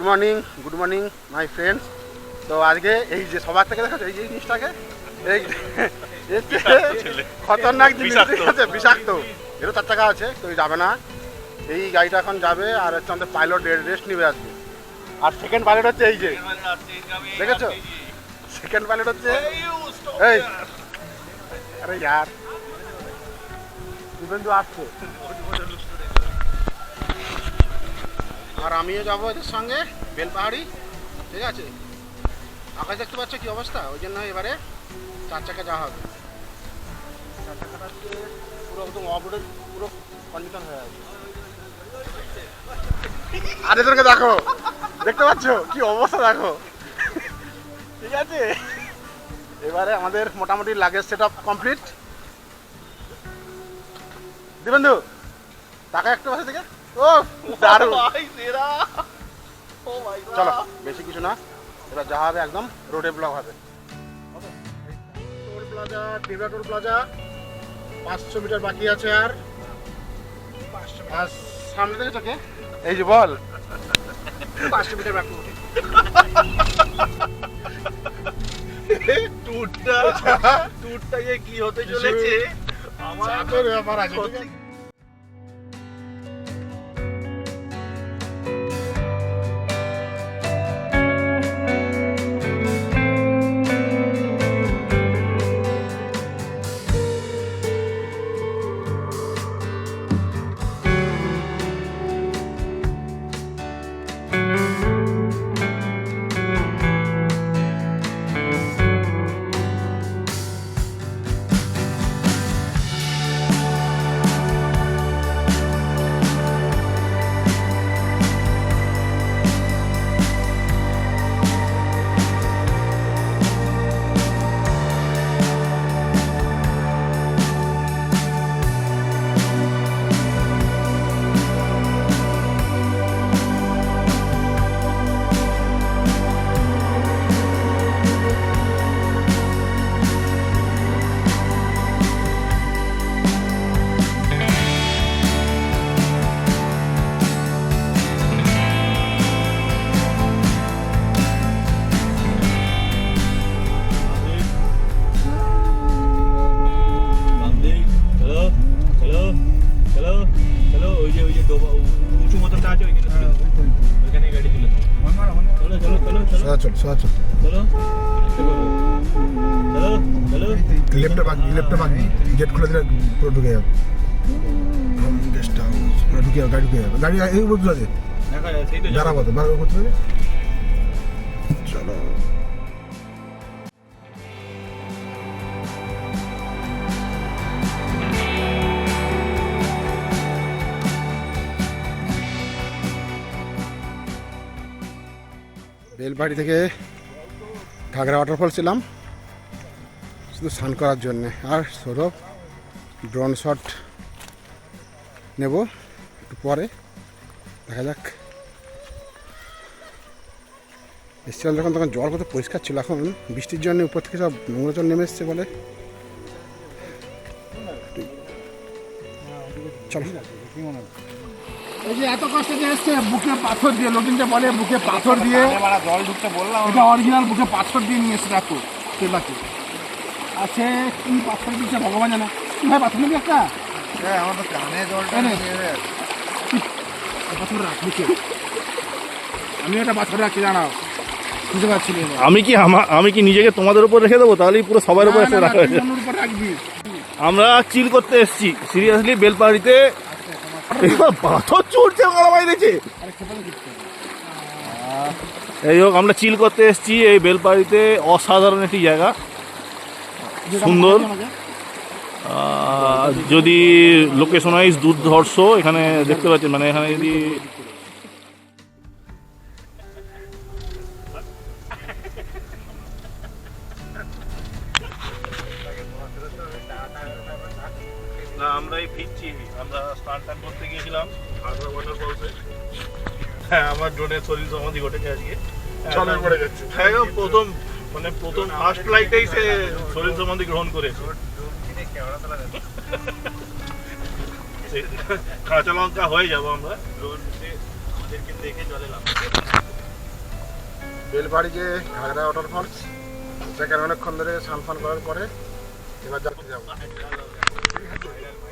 Morning my friends. তো আজকে এই যে সবার থেকে দেখাচ্ছ এই যে জিনিসটাকে এই খতরনাক জিনিস, ঠিক আছে, বিষাক্ত। এরও 4 চাকা আছে, তো যাবে না। এই গাড়িটা এখন যাবে, আর হচ্ছে আমাদের পাইলট রেস্ট নিবে আজকে। আর সেকেন্ড পাইলট হচ্ছে এই যে, দেখেছো, সেকেন্ড পাইলট হচ্ছে এই, আরে ইয়ার শুভেন্দু আসছে। আর আমিও যাবো এদের সঙ্গে বেলপাহাড়ি, ঠিক আছে। আকাশ দেখতে পাচ্ছ কি অবস্থা, ওই জন্য এবারে 4 চাকা যাওয়া হবে। 4 চাকাটা হচ্ছে পুরো একদম অফরোডের পুরো কন্ডিশন হয়ে আছে। আর এদেরকে দেখো, দেখতে পাচ্ছ কি অবস্থা দেখো, ঠিক আছে। এবারে আমাদের মোটামুটি luggage set up complete. Dibendu টাকা একটু পাশে থেকে, ও দারুণ, চলো বেশি কিছু না, এবার যা হবে একদম রোডে ব্লক হবে। টোল প্লাজা, টিভা টোল প্লাজা 500 মিটার বাকি আছে। আর সামনে থেকে তোকে এই যে বল 500 মিটার বাকি। টুরটা যে কি হতে চলেছে আমার ব্যাপার আছে। लेफ्ट भाग गेट खुले दिले পুরো ঢুকে যাবে গেস্ট হাউস, পুরো ঢুকে যাবে, গাড়ি এই বুঝলো যে দেখা যায় সেই তো দাঁড়াবো তো বার করতে হবে। চলো বেলবাড়ি থেকে ঘাগরা ওয়াটারফল ছিলাম শুধু স্নান করার জন্যে। আর সৌরভ ড্রোন শট নেব একটু পরে, দেখা যাক। এসেছিলাম যখন তখন জল কত পরিষ্কার ছিল, এখন বৃষ্টির জন্য উপর থেকে সব নোংরা জল নেমে এসছে বলে। চলো, এই যে এত কষ্ট দিয়ে এসছে বুকে পাথর দিয়ে, লোকিনটা বলে বুকে পাথর দিয়ে জল ঢুকতে বললাম, এটা অরিজিনাল বুকে পাথর দিয়ে নিয়ে এসছে। দেখো সেবাকে আছে কি পাথর দিচ্ছে ভগবান জানে। কি ভাই পাথর নিবি একটা? আমার তো কানে জলটা পাথর রাখ বুকে, আমি একটা পাথর রাখছি জানাও, বুঝতে পারছি। আমি কি নিজেকে তোমাদের উপর রেখে দেবো? তাহলেই পুরো সবার উপর এসে রাখবি। আমরা চিল করতে এসেছি সিরিয়াসলি বেলপাহাড়িতে। পাথর চড়ছে মারা বাইরেছে। এই হোক, আমরা চিল করতে এসেছি এই বেলপাহাড়িতে। অসাধারণ একটি জায়গা, সুন্দর, যদি লোকেশন ওয়াইজ দুর্ধর্ষ। এখানে দেখতে পাচ্ছেন, মানে এখানে যদি না আমরাই ফিরছি, আমরা স্নান টান করতে গিয়েছিলাম ঘাগরা ওয়াটারফলসে। হ্যাঁ, আমার ড্রোনের শরীর সমাধি ঘটেছে আজকে, পড়ে যাচ্ছে। হ্যাঁ, প্রথম ফার্স্ট লাইটেই সে শরীর সমাধি গ্রহণ করেছে। কাঁচা লঙ্কা হয়ে যাবো আমরা, আমাদেরকে দেখে চলে এলাম। বেলবাড়ি যে ঘাগরা ওয়াটারফলস, সেখানে অনেকক্ষণ ধরে স্নান ফান করার পরে এবার যাবো।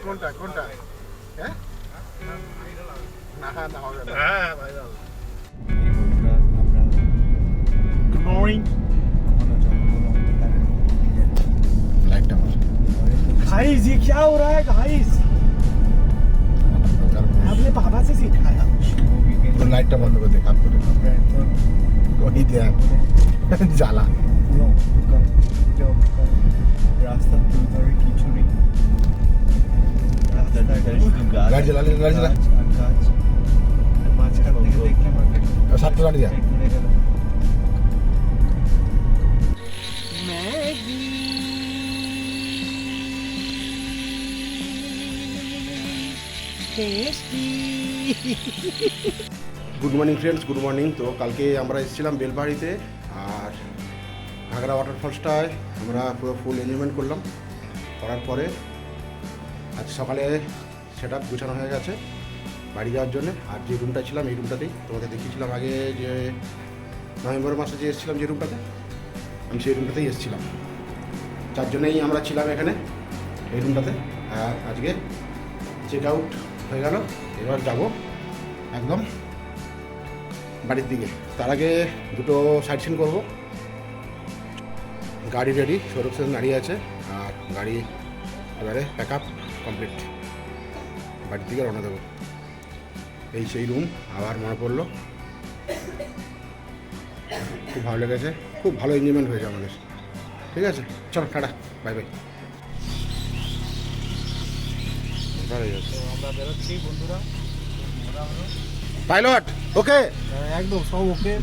কোনটা কোনটা? হ্যাঁ না না হবে না। হ্যাঁ ভাইরাল। Good morning. লাইটটা गाइस ये क्या हो रहा है गाइस? आपने पापा से सिखाया? লাইটটা বন্ধ করে দে, কাপ করে ওই দেখ জ্বালা। রাস্তার দুধারে কিছু নেই, গাড়ি জ্বালা গাড়ি জ্বালা গাছ আর মাঝখান থেকে দেখলাম সাতটা গাড়ি যা। Good morning friends, good morning. তো কালকে আমরা এসেছিলাম বেলবাড়িতে, আর ঘাগরা ওয়াটারফলসটায় আমরা পুরো ফুল এনজয়মেন্ট করলাম। করার পরে আজ সকালে সেট আপ গুছানো হয়ে গেছে বাড়ি যাওয়ার জন্য। আর যে রুমটা ছিলাম এই রুমটাতেই তোমাদের দেখিয়েছিলাম আগে, যে নভেম্বর মাসে যে এসেছিলাম যে রুমটাতে, আমি সেই রুমটাতেই এসেছিলাম। চারজনেই আমরা ছিলাম এখানে এই রুমটাতে। আর আজকে চেক আউট হয়ে গেল, এবার যাব একদম বাড়ির দিকে। তার আগে দুটো সাইড সিন করবো। গাড়ি রেডি, সৌরভ সেন দাঁড়িয়ে আছে, আর গাড়ি এবারে প্যাক আপ কমপ্লিট, বাড়ির দিকে রওনা দেবো। এই সেই রুম আবার মনে পড়লো, খুব ভালো লেগেছে, খুব ভালো এনজয়মেন্ট হয়েছে আমাদের। ঠিক আছে, চলো টাটা, বাই বাই। আমরা বেরোচ্ছি বন্ধুরা, পাইলট ওকে, একদম সব ওকে,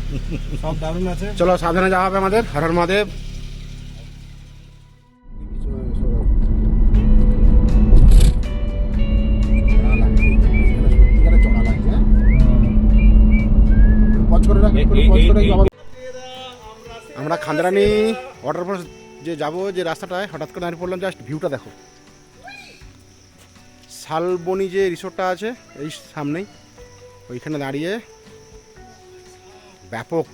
সব দারুণ আছে। চলো সাবধানে যাওয়া হবে আমাদের। হর হর মহাদেব। আমরা খান্দারানি ওয়াটারফলস যে যাবো, যে রাস্তাটায় হঠাৎ করে দাঁড়িয়ে পড়লাম, জাস্ট ভিউটা দেখো। শালবনি যে রিসোর্টটা আছে এই সামনেই, ওইখানে দাঁড়িয়ে ব্যাপক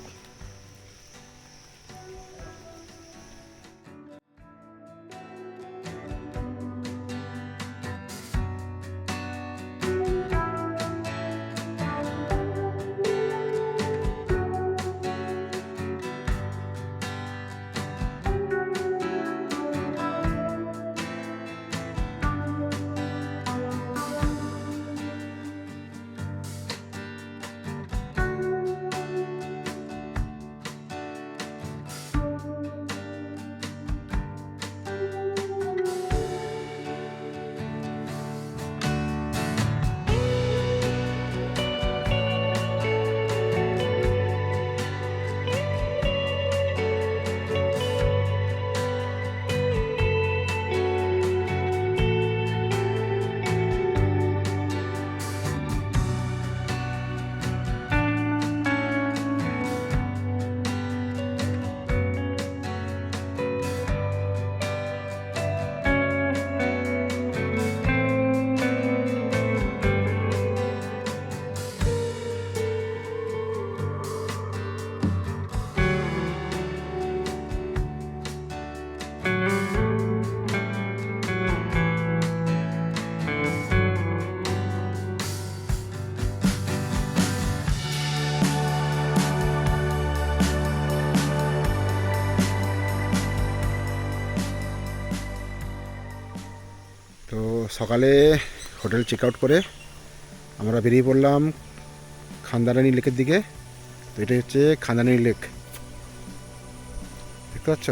তো সকালে হোটেল চেক আউট করে আমরা বেরিয়ে পড়লাম খান্দারানি লেকের দিকে। তো এটা হচ্ছে খান্দারানি লেক, দেখতে পাচ্ছ,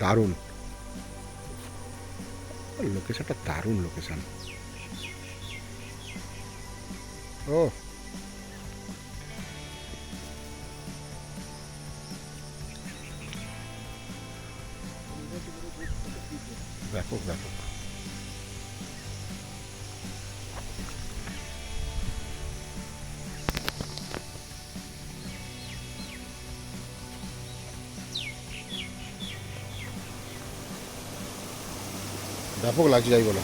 দারুণ লোকেশনটা, দারুণ লোকেশন। ও ব্যাপক ব্যাপক। ব্যাপক লাগছে, যাই বলো।